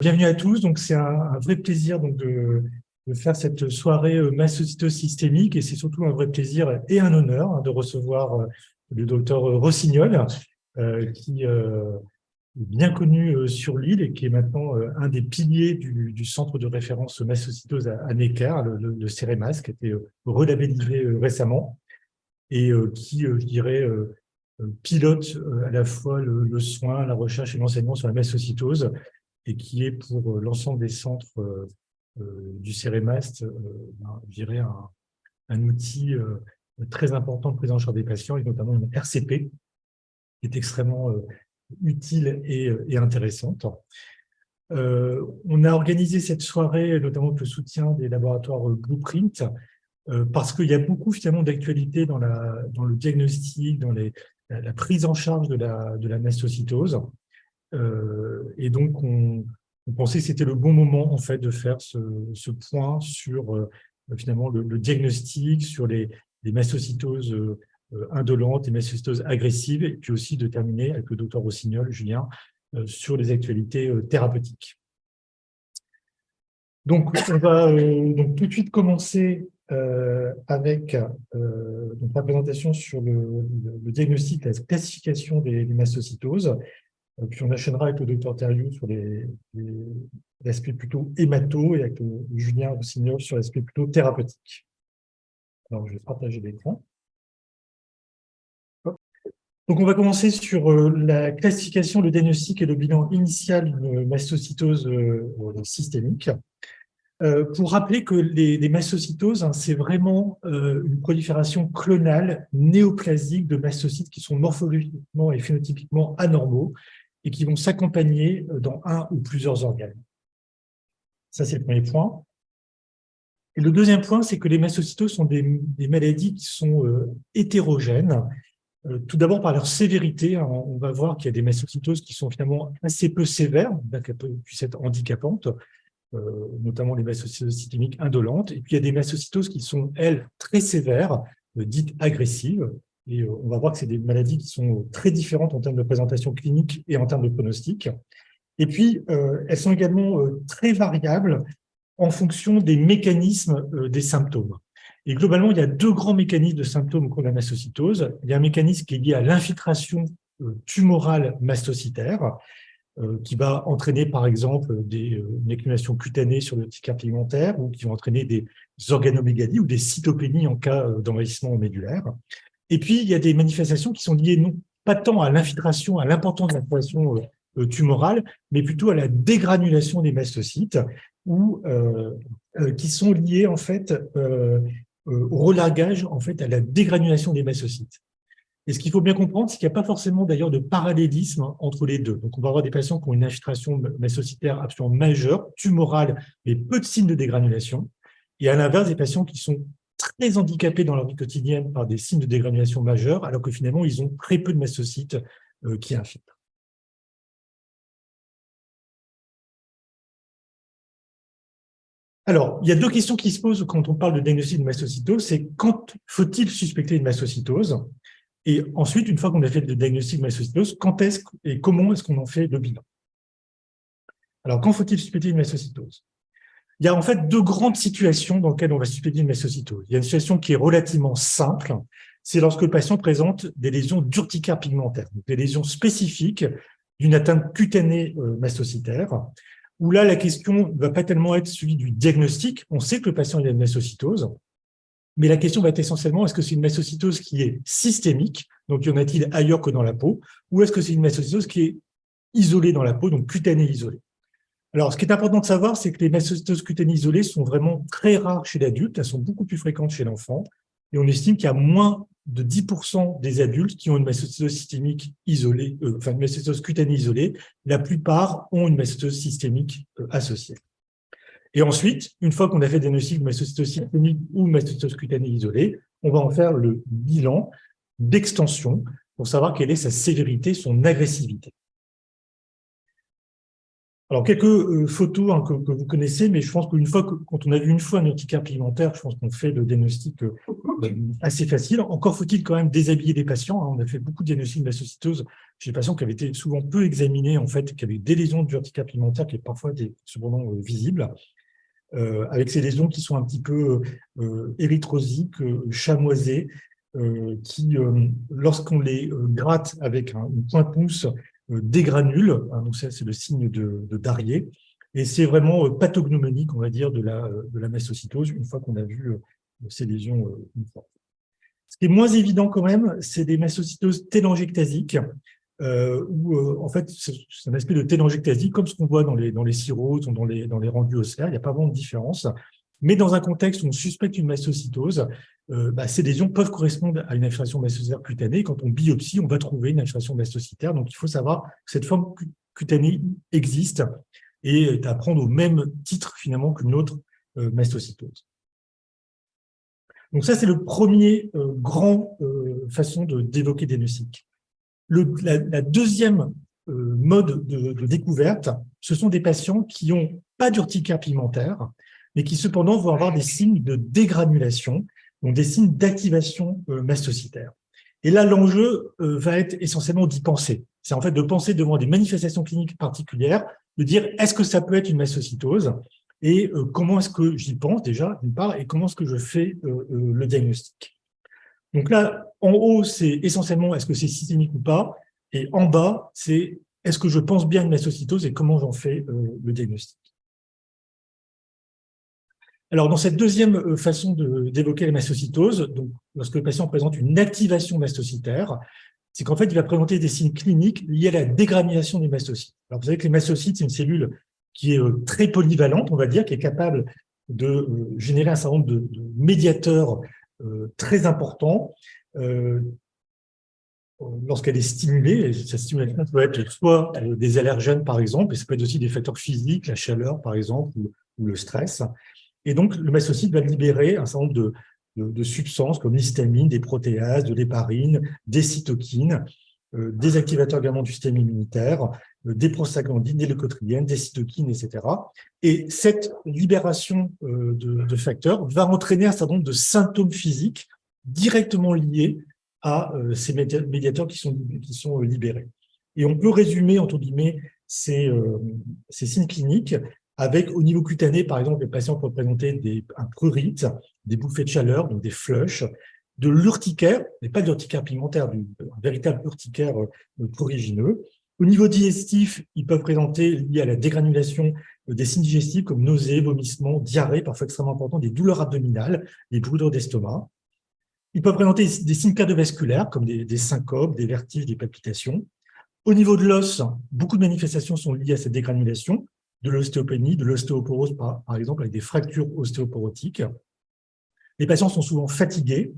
Bienvenue à tous. Donc, c'est un vrai plaisir de faire cette soirée mastocytose systémique et c'est surtout un vrai plaisir et un honneur de recevoir le docteur Rossignol, qui est bien connu sur l'île et qui est maintenant un des piliers du centre de référence mastocytose à Necker, le CEREMAS, qui a été relabellisé récemment et qui, je dirais, pilote à la fois le soin, la recherche et l'enseignement sur la mastocytose, et qui est pour l'ensemble des centres du CEREMAST, je dirais, un outil très important de prise en charge des patients, et notamment une RCP, qui est extrêmement utile et intéressante. On a organisé cette soirée, notamment avec le soutien des laboratoires Blueprint, parce qu'il y a beaucoup finalement d'actualité dans le diagnostic, dans la prise en charge de la mastocytose. Et donc, on pensait que c'était le bon moment en fait de faire ce point sur finalement le diagnostic, sur les mastocytoses indolentes, les mastocytoses agressives, et puis aussi de terminer avec le docteur Rossignol, Julien, sur les actualités thérapeutiques. Donc, on va donc tout de suite commencer avec donc la présentation sur le diagnostic, la classification des mastocytoses. Puis on enchaînera avec le docteur Thériault sur l'aspect plutôt hémato et avec Julien Rossignol sur l'aspect plutôt thérapeutique. Alors, je vais partager l'écran. Donc, on va commencer sur la classification, le diagnostic et le bilan initial d'une mastocytose systémique. Pour rappeler que les mastocytoses, hein, c'est vraiment une prolifération clonale néoplasique de mastocytes qui sont morphologiquement et phénotypiquement anormaux et qui vont s'accompagner dans un ou plusieurs organes. Ça, c'est le premier point. Et le deuxième point, c'est que les mastocytoses sont des maladies qui sont hétérogènes. Tout d'abord par leur sévérité, hein, on va voir qu'il y a des mastocytoses qui sont finalement assez peu sévères, bien qu'elles puissent être handicapantes, notamment les mastocytoses systémiques indolentes. Et puis, il y a des mastocytoses qui sont, elles, très sévères, dites agressives. Et on va voir que c'est des maladies qui sont très différentes en termes de présentation clinique et en termes de pronostic. Et puis, elles sont également très variables en fonction des mécanismes des symptômes. Et globalement, il y a deux grands mécanismes de symptômes qu'ont la mastocytose. Il y a un mécanisme qui est lié à l'infiltration tumorale mastocytaire, qui va entraîner, par exemple, une accumulation cutanée sur le petit pigmentaire ou qui vont entraîner des organomégalies ou des cytopénies en cas d'envahissement médulaire. Et puis, il y a des manifestations qui sont liées non pas tant à l'infiltration, à l'importance de l'infiltration tumorale, mais plutôt à la dégranulation des mastocytes, ou qui sont liées en fait au relargage, en fait, à la dégranulation des mastocytes. Et ce qu'il faut bien comprendre, c'est qu'il n'y a pas forcément d'ailleurs de parallélisme entre les deux. Donc, on va avoir des patients qui ont une infiltration mastocytaire absolument majeure, tumorale, mais peu de signes de dégranulation. Et à l'inverse, des patients qui sont très handicapés dans leur vie quotidienne par des signes de dégranulation majeure, alors que finalement, ils ont très peu de mastocytes qui infiltrent. Alors, il y a deux questions qui se posent quand on parle de diagnostic de mastocytose. C'est quand faut-il suspecter une mastocytose? Et ensuite, une fois qu'on a fait le diagnostic de mastocytose, quand est-ce et comment est-ce qu'on en fait le bilan? Alors, quand faut-il suspecter une mastocytose? Il y a en fait deux grandes situations dans lesquelles on va suspecter une mastocytose. Il y a une situation qui est relativement simple, c'est lorsque le patient présente des lésions d'urticaire pigmentaire, donc des lésions spécifiques d'une atteinte cutanée mastocytaire, où là, la question ne va pas tellement être celui du diagnostic. On sait que le patient a une mastocytose, mais la question va être essentiellement, est-ce que c'est une mastocytose qui est systémique, donc y en a-t-il ailleurs que dans la peau, ou est-ce que c'est une mastocytose qui est isolée dans la peau, donc cutanée isolée? Alors, ce qui est important de savoir, c'est que les mastocytoses cutanées isolées sont vraiment très rares chez l'adulte, elles sont beaucoup plus fréquentes chez l'enfant, et on estime qu'il y a moins de 10% des adultes qui ont une mastocytose systémique isolée, enfin une mastocytose cutanée isolée. La plupart ont une mastocytose systémique associée. Et ensuite, une fois qu'on a fait le diagnostic de mastocytose systémique ou mastocytose cutanée isolée, on va en faire le bilan d'extension pour savoir quelle est sa sévérité, son agressivité. Alors, quelques photos que vous connaissez, mais je pense quand on a vu une fois un urticaire pigmentaire, je pense qu'on fait le diagnostic assez facile. Encore faut-il quand même déshabiller les patients, hein. On a fait beaucoup de diagnostics de mastocytose chez des patients qui avaient été souvent peu examinés, en fait, qui avaient des lésions d'urticaire pigmentaire qui parfois étaient cependant visibles, avec ces lésions qui sont un petit peu érythrosiques, chamoisées, qui, lorsqu'on les gratte avec une pointe-mousse, dégranule, hein, donc ça c'est le signe de Darrier, et c'est vraiment pathognomonique, on va dire, de la mastocytose, une fois qu'on a vu ces lésions une fois. Ce qui est moins évident quand même, c'est des mastocytoses télangiectasiques, où en fait c'est un aspect de télangiectasie, comme ce qu'on voit dans les cirrhoses ou dans les rendus ossaires, il n'y a pas vraiment de différence. Mais dans un contexte où on suspecte une mastocytose, ces lésions peuvent correspondre à une infiltration mastocytaire cutanée. Quand on biopsie, on va trouver une infiltration mastocytaire. Donc, il faut savoir que cette forme cutanée existe et est à prendre au même titre, finalement, qu'une autre mastocytose. Donc, ça, c'est le premier grand façon d'évoquer des diagnostics. La deuxième mode de découverte, ce sont des patients qui n'ont pas d'urticaire pigmentaire, mais qui cependant vont avoir des signes de dégranulation, donc des signes d'activation mastocytaire. Et là, l'enjeu va être essentiellement d'y penser. C'est en fait de penser devant des manifestations cliniques particulières, de dire est-ce que ça peut être une mastocytose et comment est-ce que j'y pense déjà, d'une part, et comment est-ce que je fais le diagnostic. Donc là, en haut, c'est essentiellement est-ce que c'est systémique ou pas, et en bas, c'est est-ce que je pense bien une mastocytose et comment j'en fais le diagnostic. Alors, dans cette deuxième façon d'évoquer la mastocytose, donc, lorsque le patient présente une activation mastocytaire, c'est qu'en fait, il va présenter des signes cliniques liés à la dégranulation des mastocytes. Alors, vous savez que les mastocytes, c'est une cellule qui est très polyvalente, on va dire, qui est capable de générer un certain nombre de médiateurs très importants lorsqu'elle est stimulée. Et cette stimulation peut être soit des allergènes, par exemple, et ça peut être aussi des facteurs physiques, la chaleur, par exemple, ou le stress. Et donc, le mastocyte va libérer un certain nombre de substances comme l'histamine, des protéases, de l'héparine, des cytokines, des activateurs également du système immunitaire, des prostaglandines, des leucotriènes, des cytokines, etc. Et cette libération de facteurs va entraîner un certain nombre de symptômes physiques directement liés à ces médiateurs qui sont libérés. Et on peut résumer, entre guillemets, ces signes cliniques avec, au niveau cutané, par exemple, les patients peuvent présenter un prurite, des bouffées de chaleur, donc des flushs, de l'urticaire, mais pas de l'urticaire pigmentaire, un véritable urticaire prurigineux. Au niveau digestif, ils peuvent présenter, liés à la dégranulation, des signes digestifs comme nausées, vomissements, diarrhée, parfois extrêmement importants, des douleurs abdominales, des brûlures d'estomac. Ils peuvent présenter des signes cardiovasculaires comme des syncopes, des vertiges, des palpitations. Au niveau de l'os, beaucoup de manifestations sont liées à cette dégranulation, de l'ostéopénie, de l'ostéoporose, par exemple, avec des fractures ostéoporotiques. Les patients sont souvent fatigués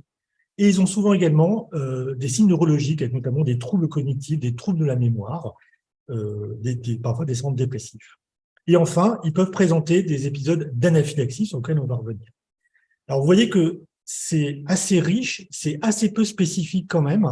et ils ont souvent également des signes neurologiques, avec notamment des troubles cognitifs, des troubles de la mémoire, parfois des syndromes dépressifs. Et enfin, ils peuvent présenter des épisodes d'anaphylaxie sur lesquels on va revenir. Alors, vous voyez que c'est assez riche, c'est assez peu spécifique quand même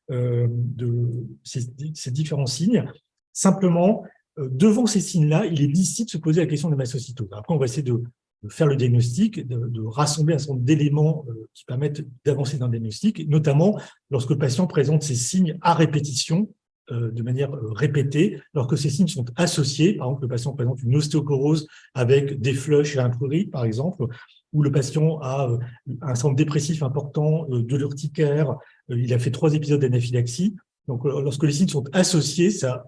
de ces différents signes. Simplement, devant ces signes-là, il est licite de se poser la question de la mastocytose. Après, on va essayer de faire le diagnostic, de rassembler un certain nombre d'éléments qui permettent d'avancer dans le diagnostic, notamment lorsque le patient présente ces signes à répétition, de manière répétée, alors que ces signes sont associés. Par exemple, le patient présente une ostéoporose avec des flushs et un prurite, par exemple, où le patient a un syndrome dépressif important, de l'urticaire, il a fait 3 épisodes d'anaphylaxie. Donc, lorsque les signes sont associés, ça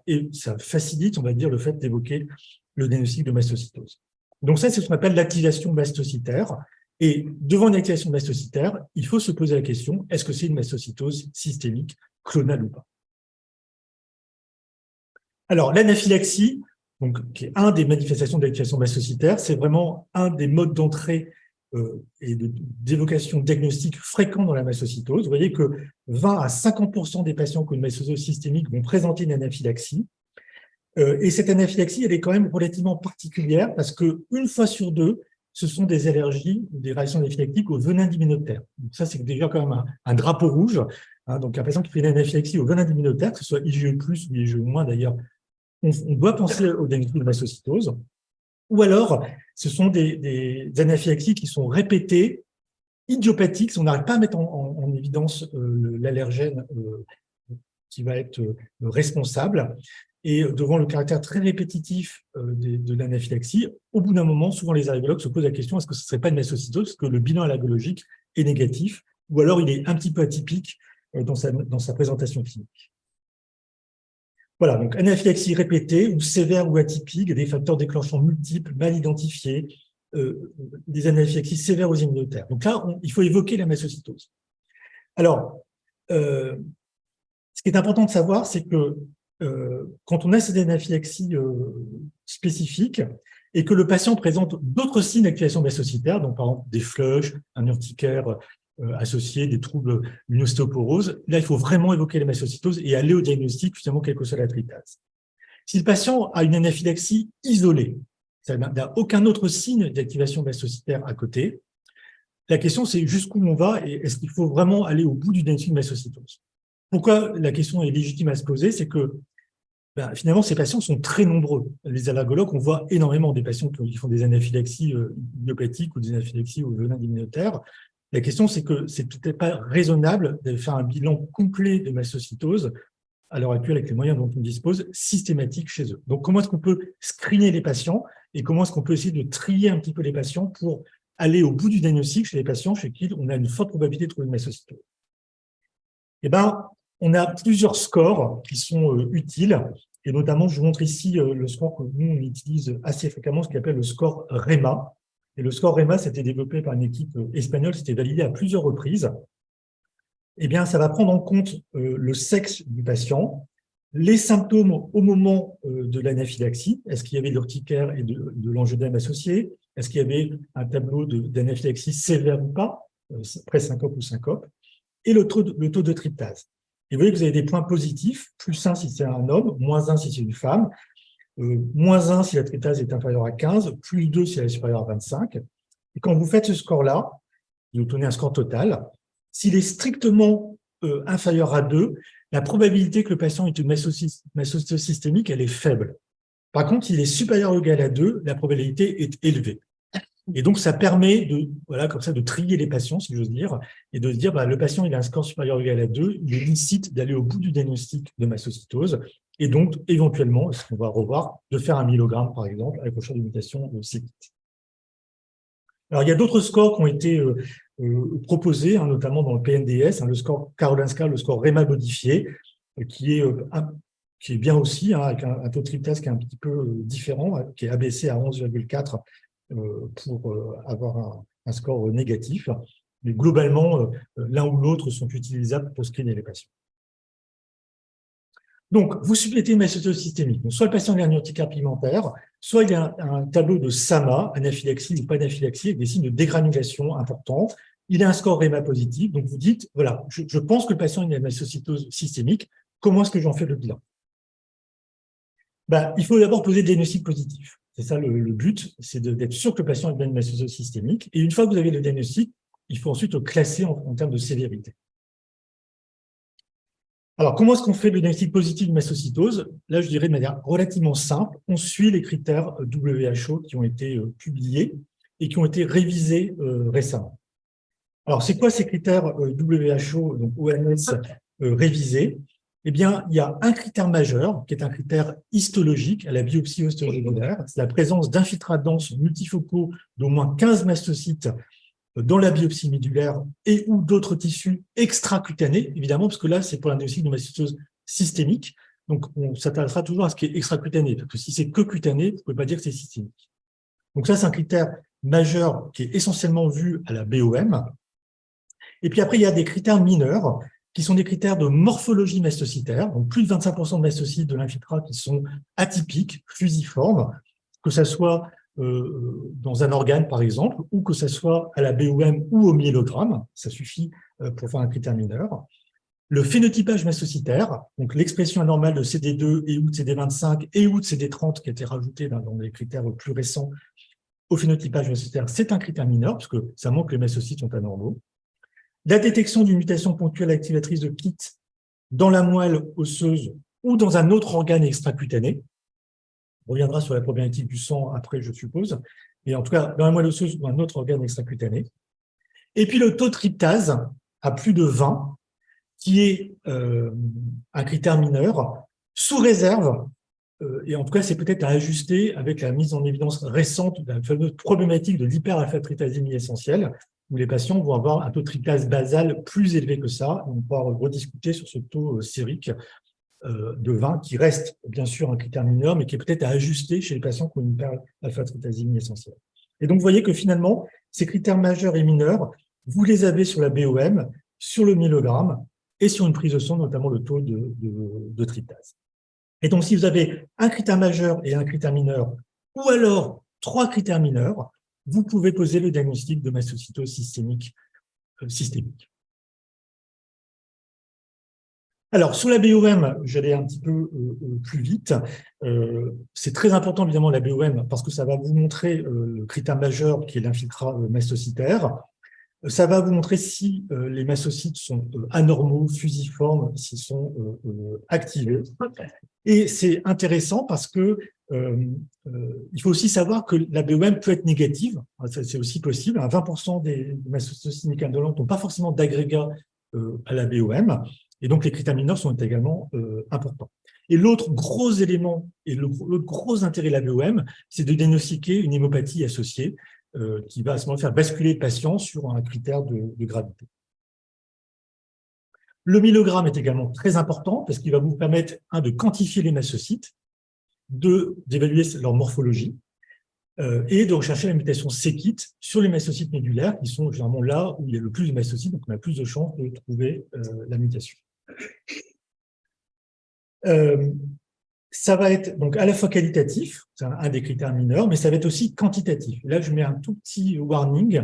facilite, on va dire, le fait d'évoquer le diagnostic de mastocytose. Donc ça, c'est ce qu'on appelle l'activation mastocytaire. Et devant une activation mastocytaire, il faut se poser la question, est-ce que c'est une mastocytose systémique, clonale ou pas? Alors, l'anaphylaxie, qui est un des manifestations de l'activation mastocytaire, c'est vraiment un des modes d'entrée et d'évocation diagnostique fréquents dans la mastocytose. Vous voyez que 20 à 50% des patients qui ont une mastocytose systémique vont présenter une anaphylaxie. Et cette anaphylaxie, elle est quand même relativement particulière parce qu'une fois sur deux, ce sont des allergies ou des réactions anaphylactiques au venin d'hyménoptère. Donc ça, c'est déjà quand même un drapeau rouge. Hein, donc, un patient qui fait une anaphylaxie au venin d'hyménoptère, que ce soit IgE+, ou IgE- d'ailleurs, on doit penser au diagnostic de mastocytose. Ou alors, ce sont des anaphylaxies qui sont répétées, idiopathiques, on n'arrive pas à mettre en évidence l'allergène qui va être responsable. Et devant le caractère très répétitif de l'anaphylaxie, au bout d'un moment, souvent les allergologues se posent la question, est-ce que ce ne serait pas une mastocytose, parce que le bilan allergologique est négatif, ou alors il est un petit peu atypique dans sa présentation clinique. Voilà, donc anaphylaxie répétée ou sévère ou atypique, des facteurs déclenchants multiples, mal identifiés, des anaphylaxies sévères aux immunothérapies. Donc là, il faut évoquer la mastocytose. Alors, ce qui est important de savoir, c'est que quand on a ces anaphylaxies spécifiques et que le patient présente d'autres signes d'activation mastocytaire, donc par exemple des flushs, un urticaire associé, des troubles, une ostéoporose, là, il faut vraiment évoquer la mastocytose et aller au diagnostic, finalement, quelle que soit la tritase. Si le patient a une anaphylaxie isolée, il n'y a aucun autre signe d'activation mastocytaire à côté, la question, c'est jusqu'où on va et est-ce qu'il faut vraiment aller au bout du diagnostic de mastocytose? Pourquoi la question est légitime à se poser? C'est que finalement, ces patients sont très nombreux. Les allergologues, on voit énormément des patients qui font des anaphylaxies idiopathiques ou des anaphylaxies au venin immunitaire. La question, c'est que c'est peut-être pas raisonnable de faire un bilan complet de mastocytose à l'heure actuelle avec les moyens dont on dispose, systématique chez eux. Donc, comment est-ce qu'on peut screener les patients et comment est-ce qu'on peut essayer de trier un petit peu les patients pour aller au bout du diagnostic chez les patients chez qui on a une forte probabilité de trouver une mastocytose? Eh bien, on a plusieurs scores qui sont utiles, et notamment, je vous montre ici le score que nous, on utilise assez fréquemment, ce qu'on appelle le score REMA. Et le score REMA, c'était développé par une équipe espagnole, c'était validé à plusieurs reprises. Eh bien, ça va prendre en compte le sexe du patient, les symptômes au moment de l'anaphylaxie. Est-ce qu'il y avait de l'urticaire et de l'angioedème associé? Est-ce qu'il y avait un tableau d'anaphylaxie sévère ou pas, pré-syncope ou syncope? Et le taux de tryptase. Et vous voyez que vous avez des points positifs, +1 si c'est un homme, -1 si c'est une femme, -1 si la tryptase est inférieure à 15, +2 si elle est supérieure à 25. Et quand vous faites ce score-là, vous obtenez un score total. S'il est strictement inférieur à 2, la probabilité que le patient ait une mastocytose systémique, elle est faible. Par contre, s'il est supérieur ou égal à 2, la probabilité est élevée. Et donc, ça permet comme ça, de trier les patients, si j'ose dire, et de se dire, le patient, il a un score supérieur ou égal à 2, il est licite d'aller au bout du diagnostic de mastocytose, et donc, éventuellement, ce qu'on va revoir, de faire un myelogramme, par exemple, avec le choix de mutation cyclique. Alors, il y a d'autres scores qui ont été proposés, notamment dans le PNDS, le score Karolinska, le score REMA modifié, qui est bien aussi, avec un taux de tryptase qui est un petit peu différent, qui est abaissé à 11,4 pour avoir un score négatif. Mais globalement, l'un ou l'autre sont utilisables pour screener les patients. Donc, vous supplétez une mastocytose systémique. Donc, soit le patient a un urticaire pigmentaire, soit il y a un tableau de SAMA, anaphylaxie ou pas anaphylaxie, avec des signes de dégranulation importants. Il a un score REMA positif. Donc, vous dites, voilà, je pense que le patient a une mastocytose systémique. Comment est-ce que j'en fais le bilan? Il faut d'abord poser le diagnostic positif. C'est ça le but, c'est d'être sûr que le patient a une mastocytose systémique. Et une fois que vous avez le diagnostic, il faut ensuite le classer en termes de sévérité. Alors, comment est-ce qu'on fait le diagnostic positif de mastocytose? Là, je dirais de manière relativement simple, on suit les critères WHO qui ont été publiés et qui ont été révisés récemment. Alors, c'est quoi ces critères WHO, donc OMS révisés? Eh bien, il y a un critère majeur, qui est un critère histologique à la biopsie ostéoglobulaire, c'est la présence d'infiltrats denses multifocaux d'au moins 15 mastocytes dans la biopsie médulaire et ou d'autres tissus extracutanés, évidemment, parce que là, c'est pour la diagnostic de mastocytose systémique. Donc, on s'intéressera toujours à ce qui est extracutané, parce que si c'est que cutané, vous ne pouvez pas dire que c'est systémique. Donc ça, c'est un critère majeur qui est essentiellement vu à la BOM. Et puis après, il y a des critères mineurs, qui sont des critères de morphologie mastocytaire, donc plus de 25% de mastocytes de l'infiltrat qui sont atypiques, fusiformes, que ce soit dans un organe, par exemple, ou que ce soit à la BOM ou au myélogramme, ça suffit pour faire un critère mineur. Le phénotypage mastocytaire, donc l'expression anormale de CD2 et ou de CD25 et ou de CD30 qui a été rajouté dans les critères plus récents au phénotypage mastocytaire, c'est un critère mineur, parce que ça montre que les mastocytes sont anormaux. La détection d'une mutation ponctuelle activatrice de KIT dans la moelle osseuse ou dans un autre organe extracutané, reviendra sur la problématique du sang après, je suppose. Et en tout cas, dans la moelle osseuse ou un autre organe extracutané. Et puis le taux de tryptase à plus de 20, qui est un critère mineur, sous réserve, et en tout cas, c'est peut-être à ajuster avec la mise en évidence récente de la fameuse problématique de l'hyperalpha-tryptasémie essentielle, où les patients vont avoir un taux de tryptase basal plus élevé que ça. On pourra rediscuter sur ce taux sérique de 20, qui reste bien sûr un critère mineur, mais qui est peut-être à ajuster chez les patients qui ont une hyperalpha-tryptasémie essentielle. Et donc, vous voyez que finalement, ces critères majeurs et mineurs, vous les avez sur la BOM, sur le milligramme et sur une prise de sang, notamment le taux de tryptase. Et donc, si vous avez un critère majeur et un critère mineur, ou alors 3 critères mineurs, vous pouvez poser le diagnostic de mastocytose systémique. Alors, sur la BOM, j'allais un petit peu plus vite. C'est très important, évidemment, la BOM, parce que ça va vous montrer le critère majeur qui est l'infiltrat mastocytaire. Ça va vous montrer si les mastocytes sont anormaux, fusiformes, s'ils sont activés. Et c'est intéressant parce que il faut aussi savoir que la BOM peut être négative. C'est aussi possible. 20% des mastocytes systémiques indolentes n'ont pas forcément d'agrégat à la BOM. Et donc, les critères mineurs sont également importants. Et l'autre gros élément et l'autre gros intérêt de la BOM, c'est de diagnostiquer une hémopathie associée qui va à ce moment faire basculer le patient sur un critère de gravité. Le milligramme est également très important parce qu'il va vous permettre, de quantifier les mastocytes, d'évaluer leur morphologie et de rechercher la mutation c-KIT sur les mastocytes médulaires qui sont généralement là où il y a le plus de mastocytes, donc on a plus de chances de trouver la mutation. Ça va être donc à la fois qualitatif, c'est un des critères mineurs, mais ça va être aussi quantitatif. Là, je mets un tout petit warning.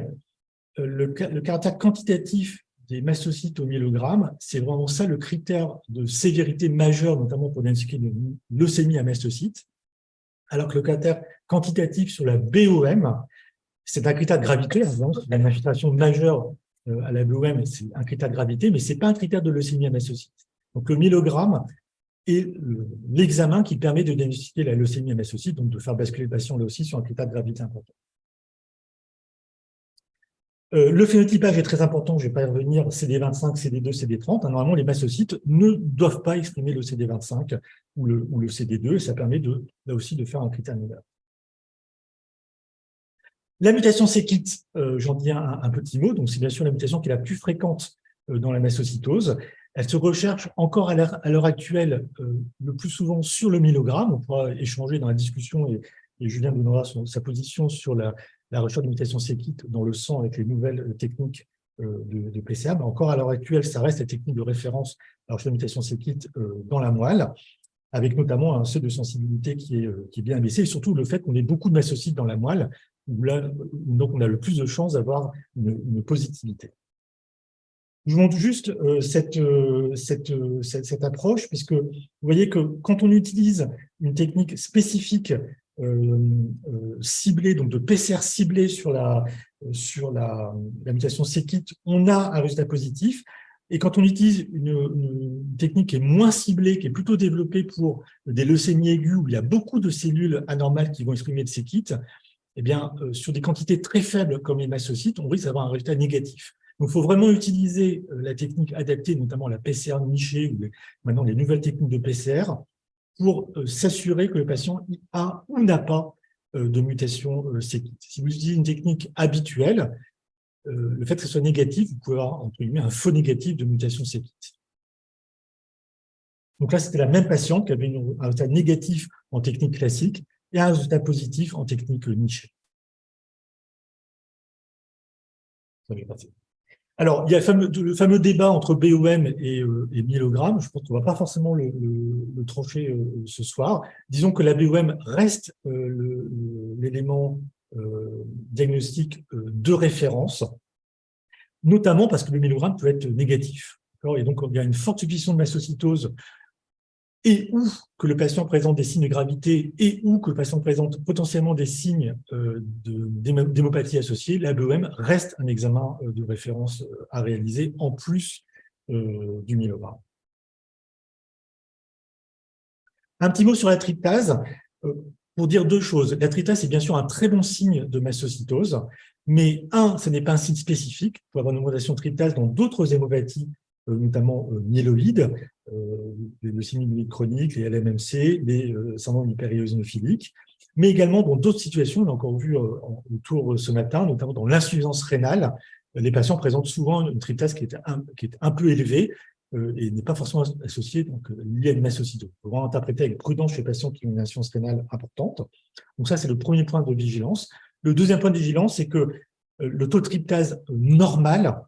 Le caractère quantitatif des mastocytes au milligramme, c'est vraiment ça le critère de sévérité majeure, notamment pour diagnostiquer de leucémie à mastocytes, alors que le critère quantitatif sur la BOM, c'est un critère de gravité. Il y a une infiltration majeure à la BOM, c'est un critère de gravité, mais ce n'est pas un critère de leucémie à mastocytes. Donc le milligramme est l'examen qui permet de diagnostiquer la leucémie à mastocytes, donc de faire basculer le patient là aussi sur un critère de gravité important. Le phénotypage est très important, je ne vais pas y revenir, CD25, CD2, CD30. Normalement, les mastocytes ne doivent pas exprimer le CD25 ou le CD2, et ça permet là aussi de faire un critère mineur. La mutation c-KIT, j'en dis un petit mot, donc c'est bien sûr la mutation qui est la plus fréquente dans la mastocytose. Elle se recherche encore à l'heure actuelle le plus souvent sur le milligramme. On pourra échanger dans la discussion et Julien donnera sa position sur la recherche de mutation c-KIT dans le sang avec les nouvelles techniques de PCA. Mais encore à l'heure actuelle, ça reste la technique de référence à la recherche de mutation c-KIT dans la moelle, avec notamment un seuil de sensibilité qui est bien abaissé, et surtout le fait qu'on ait beaucoup de mastocytes dans la moelle, où là, donc on a le plus de chances d'avoir une positivité. Je vous montre juste cette approche, puisque vous voyez que quand on utilise une technique spécifique ciblée, donc de PCR ciblée sur la mutation c-KIT, on a un résultat positif. Et quand on utilise une technique qui est moins ciblée, qui est plutôt développée pour des leucémies aiguës, où il y a beaucoup de cellules anormales qui vont exprimer de c-KIT, eh bien, sur des quantités très faibles comme les mastocytes, on risque d'avoir un résultat négatif. Donc, il faut vraiment utiliser la technique adaptée, notamment la PCR nichée, ou maintenant les nouvelles techniques de PCR, pour s'assurer que le patient a ou n'a pas de mutation c-KIT. Si vous utilisez une technique habituelle, le fait que ce soit négatif, vous pouvez avoir, entre guillemets, un faux négatif de mutation c-KIT. Donc là, c'était la même patiente qui avait un résultat négatif en technique classique et un résultat positif en technique nichée. Ça va passer. Alors, il y a le fameux débat entre BOM et milligramme. Je pense qu'on ne va pas forcément le trancher ce soir. Disons que la BOM reste l'élément diagnostique de référence, notamment parce que le milligramme peut être négatif. Et donc, il y a une forte suspicion de mastocytose et ou que le patient présente des signes de gravité et ou que le patient présente potentiellement des signes d'hémopathie associée, la BOM reste un examen de référence à réaliser en plus du milligramme. Un petit mot sur la tryptase. pour dire deux choses. La tritase est bien sûr un très bon signe de mastocytose, mais ce n'est pas un signe spécifique. Il peut y avoir une augmentation de tritase dans d'autres hémopathies, notamment myéloïdes, les leucémies myéloïdes chroniques, les LMMC, les syndromes hyperéosinophiliques, mais également dans d'autres situations, on a encore vu autour ce matin, notamment dans l'insuffisance rénale, les patients présentent souvent une tritase qui est un peu élevée, et n'est pas forcément associé, donc lié à une mastocytose. Il faut vraiment interpréter avec prudence chez les patients qui ont une insuffisance rénale importante. Donc ça, c'est le premier point de vigilance. Le deuxième point de vigilance, c'est que le taux de tryptase normal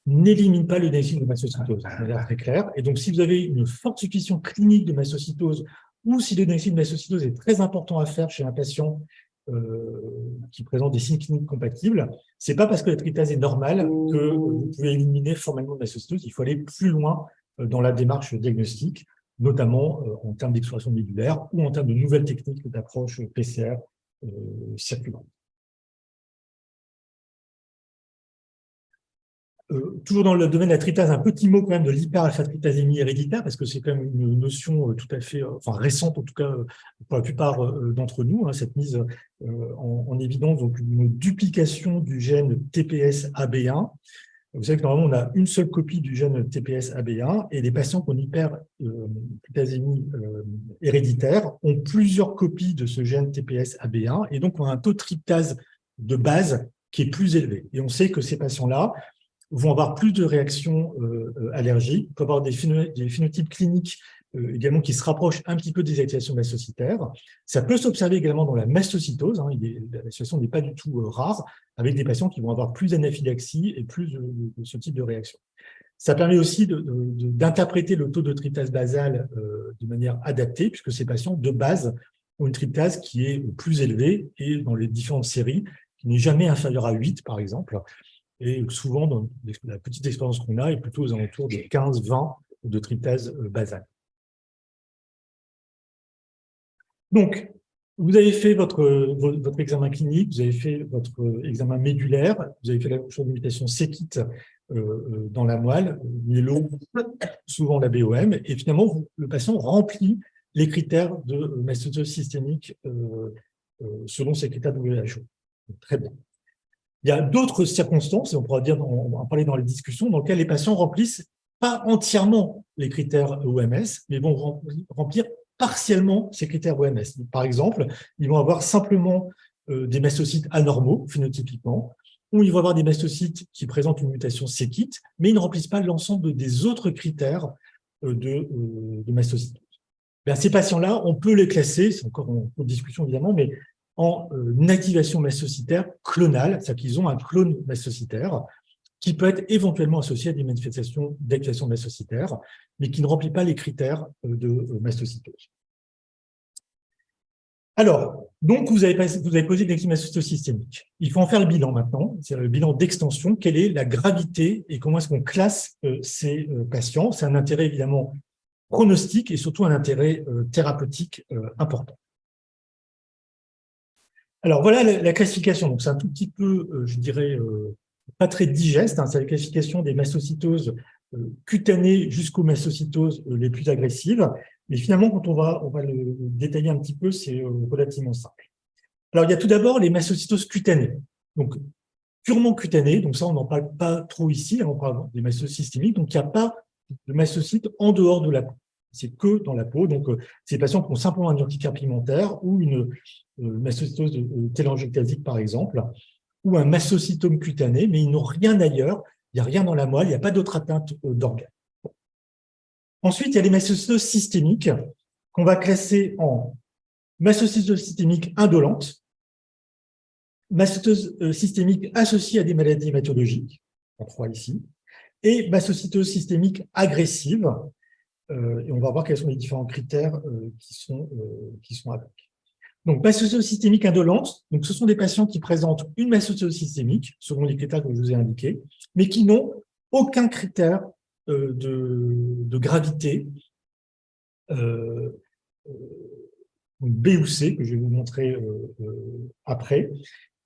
n'élimine pas le diagnostic de mastocytose, de manière très claire. Et donc, si vous avez une forte suspicion clinique de mastocytose, ou si le diagnostic de mastocytose est très important à faire chez un patient qui présente des signes cliniques compatibles, ce n'est pas parce que la tryptase est normale que vous pouvez éliminer formellement la mastocytose. Il faut aller plus loin dans la démarche diagnostique, notamment en termes d'exploration médulaire ou en termes de nouvelles techniques d'approche PCR circulante. Toujours dans le domaine de la tritase, un petit mot quand même de l'hyperalpha-tritasémie héréditaire, parce que c'est quand même une notion tout à fait, récente en tout cas pour la plupart d'entre nous, cette mise en évidence, donc une duplication du gène TPS-AB1. Vous savez que normalement on a une seule copie du gène TPS-AB1 et les patients qui ont une hypertritasémie héréditaire ont plusieurs copies de ce gène TPS-AB1 et donc on a un taux de tryptase de base qui est plus élevé. Et on sait que ces patients-là vont avoir plus de réactions allergiques, peuvent avoir des phénotypes cliniques également qui se rapprochent un petit peu des activations mastocytaires. Ça peut s'observer également dans la mastocytose, la situation n'est pas du tout rare, avec des patients qui vont avoir plus d'anaphylaxie et plus de ce type de réaction. Ça permet aussi d'interpréter le taux de tryptase basale de manière adaptée, puisque ces patients, de base, ont une tryptase qui est plus élevée et dans les différentes séries, qui n'est jamais inférieure à 8, par exemple. Et souvent, dans la petite expérience qu'on a, est plutôt aux alentours de 15-20 de tryptase basale. Donc, vous avez fait votre examen clinique, vous avez fait votre examen médulaire, vous avez fait la mutation séquite dans la moelle, myélo, souvent la BOM, et finalement, le patient remplit les critères de mastocytose systémique selon ces critères de WHO. Très bien. Il y a d'autres circonstances, et on pourra en parler dans les discussions, dans lesquelles les patients remplissent pas entièrement les critères OMS, mais vont remplir partiellement ces critères OMS. Par exemple, ils vont avoir simplement des mastocytes anormaux, phénotypiquement, ou ils vont avoir des mastocytes qui présentent une mutation séquite, mais ils ne remplissent pas l'ensemble des autres critères de mastocytose. Ces patients-là, on peut les classer, c'est encore en discussion évidemment, mais en activation mastocytaire clonale, c'est-à-dire qu'ils ont un clone mastocytaire qui peut être éventuellement associé à des manifestations d'activation mastocytaire, mais qui ne remplit pas les critères de mastocytose. Alors, donc vous avez posé une mastocytose systémique. Il faut en faire le bilan maintenant, c'est le bilan d'extension. Quelle est la gravité et comment est-ce qu'on classe ces patients? C'est un intérêt évidemment pronostique et surtout un intérêt thérapeutique important. Alors voilà la classification. Donc c'est un tout petit peu, je dirais, pas très digeste. C'est la classification des mastocytoses cutanées jusqu'aux mastocytoses les plus agressives. Mais finalement, quand on va le détailler un petit peu, c'est relativement simple. Alors il y a tout d'abord les mastocytoses cutanées. Donc purement cutanées. Donc ça, on n'en parle pas trop ici. On parle des mastocytes systémiques. Donc il n'y a pas de mastocytes en dehors de la peau. C'est que dans la peau. Donc, c'est des patients qui ont simplement un urticaire pigmentaire ou une mastocytose télangiectasique, par exemple, ou un mastocytome cutané, mais ils n'ont rien ailleurs. Il n'y a rien dans la moelle, il n'y a pas d'autre atteinte d'organes. Ensuite, il y a les mastocytoses systémiques qu'on va classer en mastocytose systémique indolente, mastocytose systémique associée à des maladies hématologiques, en 3 ici, et mastocytose systémique agressive. Et on va voir quels sont les différents critères qui sont avec. Donc, mastocytose systémique indolente, donc ce sont des patients qui présentent une mastocytose systémique, selon les critères que je vous ai indiqués, mais qui n'ont aucun critère de gravité, B ou C, que je vais vous montrer après.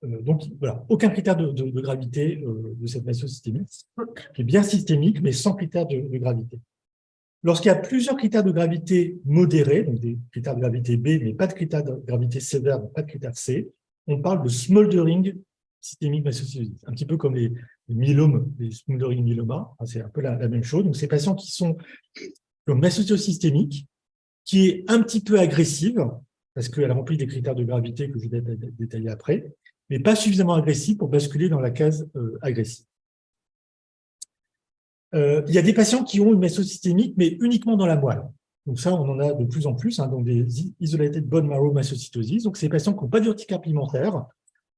Donc, voilà, aucun critère de gravité de cette mastocytose systémique, qui est bien systémique, mais sans critère de gravité. Lorsqu'il y a plusieurs critères de gravité modérés, donc des critères de gravité B, mais pas de critères de gravité sévère, donc pas de critères C, on parle de smoldering systémique mastocytosis, un petit peu comme les myélomes, les smoldering myéloma, c'est un peu la même chose. Donc, ces patients qui sont comme mastocytose systémique, qui est un petit peu agressive, parce qu'elle remplit des critères de gravité que je vais détailler après, mais pas suffisamment agressive pour basculer dans la case agressive. Il y a des patients qui ont une mastocytose systémique, mais uniquement dans la moelle. Donc ça, on en a de plus en plus, donc des isolated bone marrow mastocytosis. Donc, c'est des patients qui n'ont pas d'urticaire alimentaire,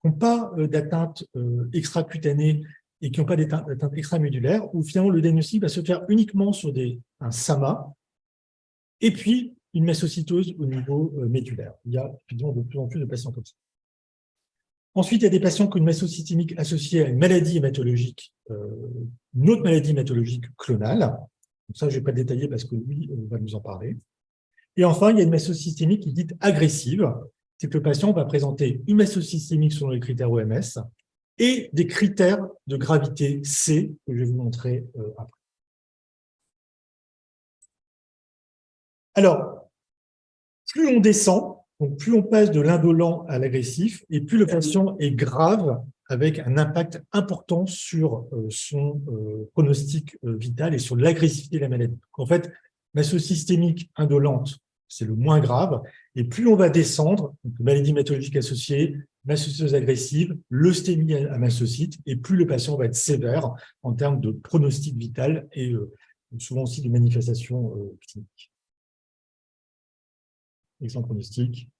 qui n'ont pas d'atteinte extracutanée et qui n'ont pas d'atteinte extramédulaire, où finalement le diagnostic va se faire uniquement sur un SAMA, et puis une mastocytose au niveau médulaire. Il y a évidemment de plus en plus de patients comme ça. Ensuite, il y a des patients qui ont une mastocytose systémique associée à une maladie hématologique, une autre maladie hématologique clonale. Donc ça, je ne vais pas le détailler parce que lui va nous en parler. Et enfin, il y a une mastocytose systémique qui est dite agressive. C'est que le patient va présenter une mastocytose systémique selon les critères OMS et des critères de gravité C que je vais vous montrer après. Alors, plus on descend, donc plus on passe de l'indolent à l'agressif, et plus le patient est grave, avec un impact important sur son pronostic vital et sur l'agressivité de la maladie. En fait, mastocytose systémique indolente, c'est le moins grave, et plus on va descendre, donc maladie hématologique associée, mastocytose agressive, leucémie à mastocyte, et plus le patient va être sévère en termes de pronostic vital et souvent aussi de manifestations cliniques. Excellent pronostic,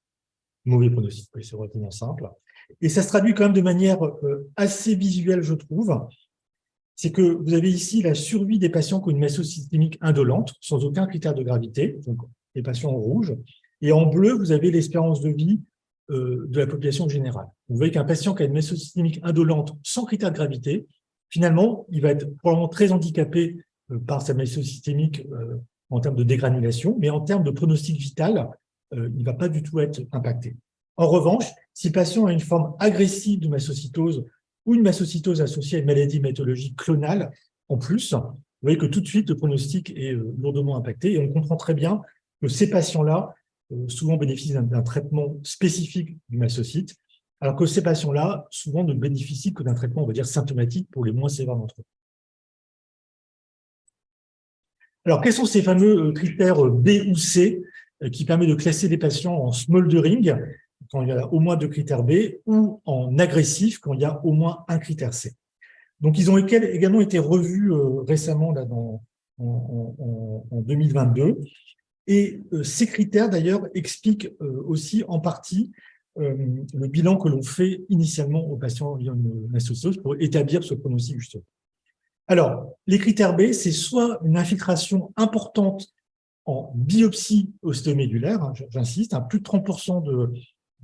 mauvais pronostic, c'est relativement simple. Et ça se traduit quand même de manière assez visuelle, je trouve. C'est que vous avez ici la survie des patients qui ont une mastocytose systémique indolente, sans aucun critère de gravité, donc les patients en rouge. Et en bleu, vous avez l'espérance de vie de la population générale. Vous voyez qu'un patient qui a une mastocytose systémique indolente sans critère de gravité, finalement, il va être probablement très handicapé par sa mastocytose systémique en termes de dégranulation, mais en termes de pronostic vital, il ne va pas du tout être impacté. En revanche, si le patient a une forme agressive de mastocytose ou une mastocytose associée à une maladie hématologique clonale, en plus, vous voyez que tout de suite, le pronostic est lourdement impacté et on comprend très bien que ces patients-là souvent bénéficient d'un traitement spécifique du mastocyte, alors que ces patients-là, souvent, ne bénéficient que d'un traitement, on va dire, symptomatique pour les moins sévères d'entre eux. Alors, quels sont ces fameux critères B ou C qui permettent de classer les patients en smoldering, quand il y a au moins 2 critères B, ou en agressif, quand il y a au moins un critère C. Donc, ils ont également été revus récemment là, en 2022. Et ces critères, d'ailleurs, expliquent aussi en partie le bilan que l'on fait initialement aux patients ayant une mastocytose pour établir ce pronostic justement. Alors, les critères B, c'est soit une infiltration importante en biopsie ostéomédulaire, hein, j'insiste, plus de 30%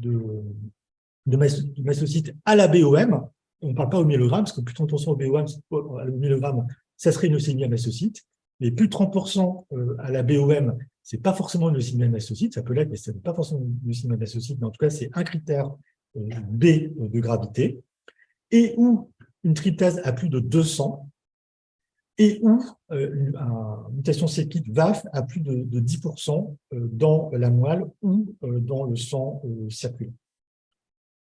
de mastocytes à la BOM. On ne parle pas au myélogramme, parce que plus de 30% au BOM, au myélogramme, ça serait une leucémie à mastocyte. Mais plus de 30% à la BOM, ce n'est pas forcément une leucémie à mastocyte, ça peut l'être, mais ce n'est pas forcément une leucémie à mastocyte, mais en tout cas, c'est un critère B de gravité, et ou une tryptase à plus de 200, et où une mutation CEPID VAF à plus de 10% dans la moelle ou dans le sang circulant.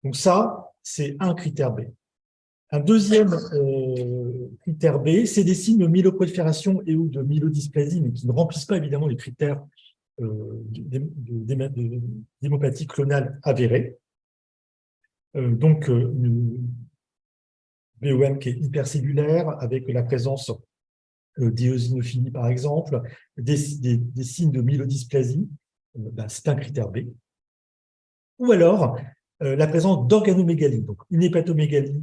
Donc ça, c'est un critère B. Un deuxième critère B, c'est des signes de myéloprolifération et ou de myélodysplasie, mais qui ne remplissent pas évidemment les critères d'hémopathie clonale avérée. Donc, une BOM qui est hypercellulaire, avec la présence d'éosinophilie par exemple, des signes de myélodysplasie, c'est un critère B. Ou alors, la présence d'organomégalie, donc une hépatomégalie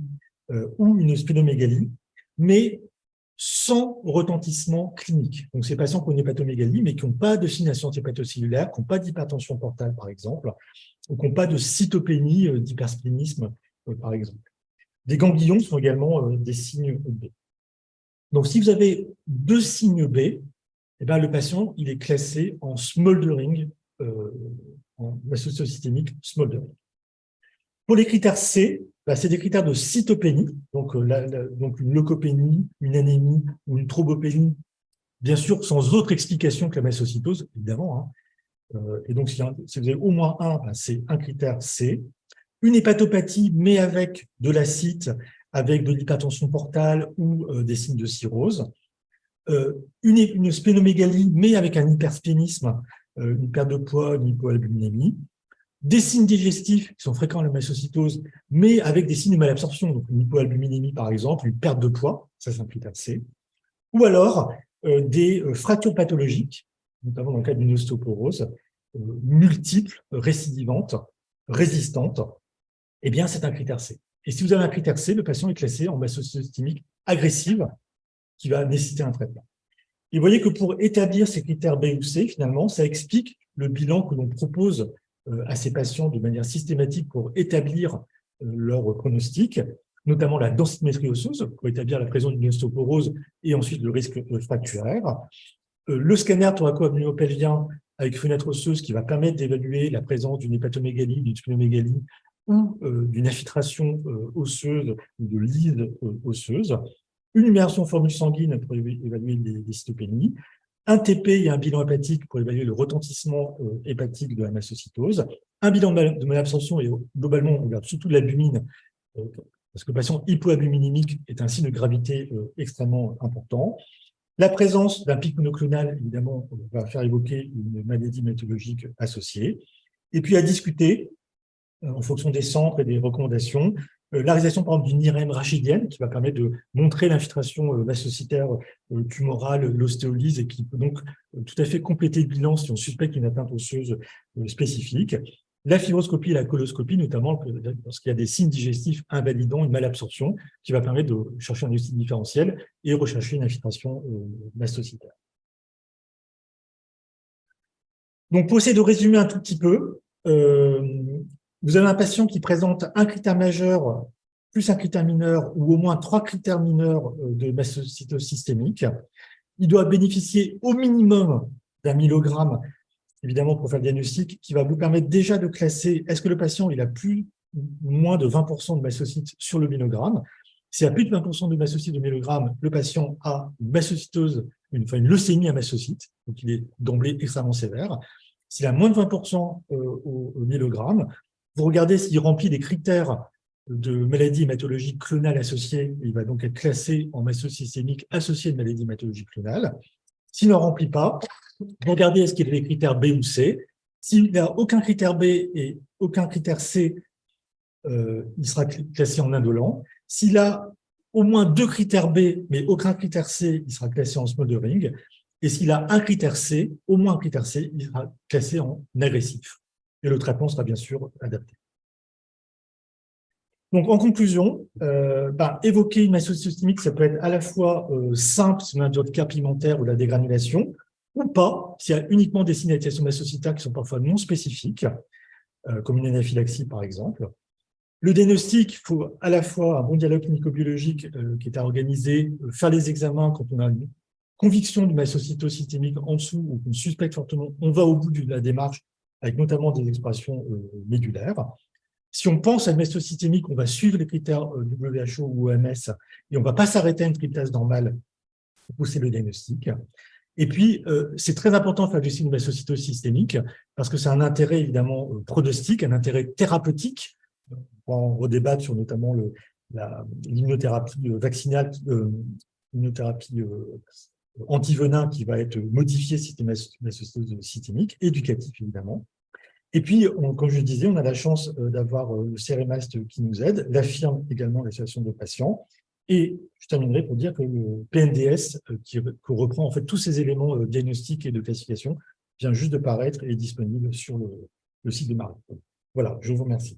ou une splénomégalie, mais sans retentissement clinique. Donc, ces patients qui ont une hépatomégalie, mais qui n'ont pas de signation hépatocellulaire, qui n'ont pas d'hypertension portale, par exemple, ou qui n'ont pas de cytopénie d'hypersplénisme, par exemple. Des ganglions sont également des signes B. Donc, si vous avez 2 signes B, eh bien, le patient il est classé en smoldering, en mastocytose systémique smoldering. Pour les critères C, c'est des critères de cytopénie, donc une leucopénie, une anémie ou une thrombopénie bien sûr sans autre explication que la mastocytose, évidemment. Et donc, si vous avez au moins un, ben, c'est un critère C. Une hépatopathie, mais avec de l'acide, avec de l'hypertension portale ou des signes de cirrhose. Une splénomégalie, mais avec un hypersplénisme, une perte de poids, une hypoalbuminémie. Des signes digestifs qui sont fréquents à la mastocytose, mais avec des signes de malabsorption, donc une hypoalbuminémie par exemple, une perte de poids, ça c'est un critère C. Ou alors des fractures pathologiques, notamment dans le cas d'une ostéoporose, multiples, récidivantes, résistantes, eh bien c'est un critère C. Et si vous avez un critère C, le patient est classé en mastocytose systémique agressive, qui va nécessiter un traitement. Et vous voyez que pour établir ces critères B ou C, finalement, ça explique le bilan que l'on propose à ces patients de manière systématique pour établir leur pronostic, notamment la densimétrie osseuse, pour établir la présence d'une ostéoporose et ensuite le risque fracturaire. Le scanner thoraco-abdominopelvien avec fenêtre osseuse qui va permettre d'évaluer la présence d'une hépatomégalie, d'une splénomégalie ou d'une infiltration osseuse ou de lyse osseuse. Une numération formule sanguine pour évaluer les cytopénies, un TP et un bilan hépatique pour évaluer le retentissement hépatique de la mastocytose, un bilan de malabsorption et globalement, on regarde surtout l'albumine, parce que le patient hypoalbuminémique est un signe de gravité extrêmement important. La présence d'un pic monoclonal, évidemment, va faire évoquer une maladie hématologique associée. Et puis à discuter, en fonction des centres et des recommandations, la réalisation, par exemple, d'une IRM rachidienne qui va permettre de montrer l'infiltration mastocytaire tumorale, l'ostéolyse, et qui peut donc tout à fait compléter le bilan si on suspecte une atteinte osseuse spécifique. La fibroscopie et la coloscopie, notamment lorsqu'il y a des signes digestifs invalidants, une malabsorption, qui va permettre de chercher un diagnostic différentiel et rechercher une infiltration mastocytaire. Donc, pour essayer de résumer un tout petit peu, vous avez un patient qui présente un critère majeur plus un critère mineur ou au moins 3 critères mineurs de mastocytose systémique. Il doit bénéficier au minimum d'1 milligramme, évidemment pour faire le diagnostic, qui va vous permettre déjà de classer est-ce que le patient il a plus ou moins de 20% de mastocytes sur le milligramme. S'il y a plus de 20% de mastocytes de milligramme, le patient a une mastocytose, une leucémie à mastocytes, donc il est d'emblée extrêmement sévère. S'il a moins de 20% au milligramme, vous regardez s'il remplit les critères de maladie hématologique clonale associée, il va donc être classé en mastocytose systémique associée de maladie hématologique clonale. S'il ne remplit pas, regardez est-ce qu'il a les critères B ou C. S'il n'a aucun critère B et aucun critère C, il sera classé en indolent. S'il a au moins 2 critères B, mais aucun critère C, il sera classé en smothering. Et s'il a un critère C, au moins un critère C, il sera classé en agressif. Et le traitement sera bien sûr adapté. Donc, en conclusion, évoquer une mastocytose systémique, ça peut être à la fois simple, si on a un handicap pigmentaire ou la dégranulation, ou pas, s'il y a uniquement des signes d'activation mastocytaire qui sont parfois non spécifiques, comme une anaphylaxie par exemple. Le diagnostic, il faut à la fois un bon dialogue clinico-biologique qui est à organiser, faire les examens quand on a une conviction d'une mastocytose systémique en dessous ou qu'on suspecte fortement, on va au bout de la démarche avec notamment des explorations médulaires. Si on pense à une mastocytose systémique, on va suivre les critères WHO ou OMS et on ne va pas s'arrêter à une tryptase normale pour pousser le diagnostic. Et puis, c'est très important de faire une mastocytose systémique parce que c'est un intérêt évidemment pronostique, un intérêt thérapeutique. On va en redébattre sur notamment l'immunothérapie vaccinale, l'immunothérapie antivenin qui va être modifiée si c'est une mastocytose systémique, éducatif évidemment. Et puis, comme je disais, on a la chance d'avoir le CEREMAST qui nous aide, l'affirme également l'association de patients. Et je terminerai pour dire que le PNDS, qui reprend en fait tous ces éléments diagnostiques et de classification, vient juste de paraître et est disponible sur le site de Marie. Voilà, je vous remercie.